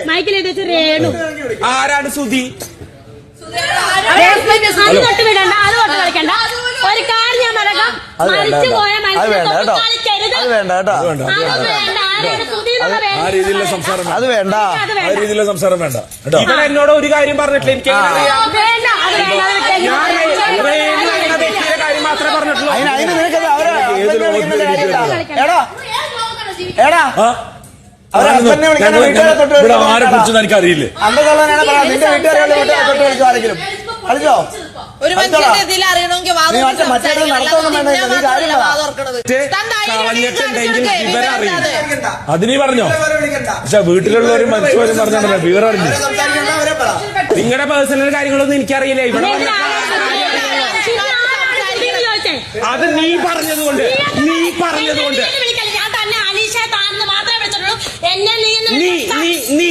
മൈക്കിലിട്ട് വെച്ച് രേണു ആരാണ് സുധി? അത് തൊട്ട് വിടണ്ട, അത് തൊട്ട് കളിക്കണ്ട. ഒരു കാര്യം ഞാൻ പറയാം, മരിച്ചു പോയ മനുഷ്യരെ കളിക്കരുത്. ആ രീതിയിലുള്ള സംസാരം അത് വേണ്ട, ആ രീതിയിലുള്ള സംസാരം വേണ്ട. ഇവിടെ എന്നോട് ഒരു കാര്യം പറഞ്ഞിട്ടില്ല, എനിക്ക് കാര്യം മാത്രമേ പറഞ്ഞിട്ടുള്ളൂ. ഇവിടെ ആരെ കുറിച്ചൊന്നും എനിക്കറിയില്ലേ. കളിച്ചോ ഒരു മനുഷ്യന്റെ അറിയണമെങ്കിൽ കളഞ്ഞിട്ടുണ്ടെങ്കിൽ ഇവരറിയും. അതിനീ പറഞ്ഞോ? പക്ഷെ വീട്ടിലുള്ളവരും മനുഷ്യരും പറഞ്ഞാണല്ലോ വിവരറിഞ്ഞു. നിങ്ങളുടെ പേഴ്സണൽ കാര്യങ്ങളൊന്നും എനിക്കറിയില്ല. ഇവിടെ അത് നീ പറഞ്ഞതുകൊണ്ട് ഞാൻ തന്നെ അനീഷ താനെന്ന് മാത്രമേ വിളിച്ചിട്ടുള്ളൂ. എന്നെ നീ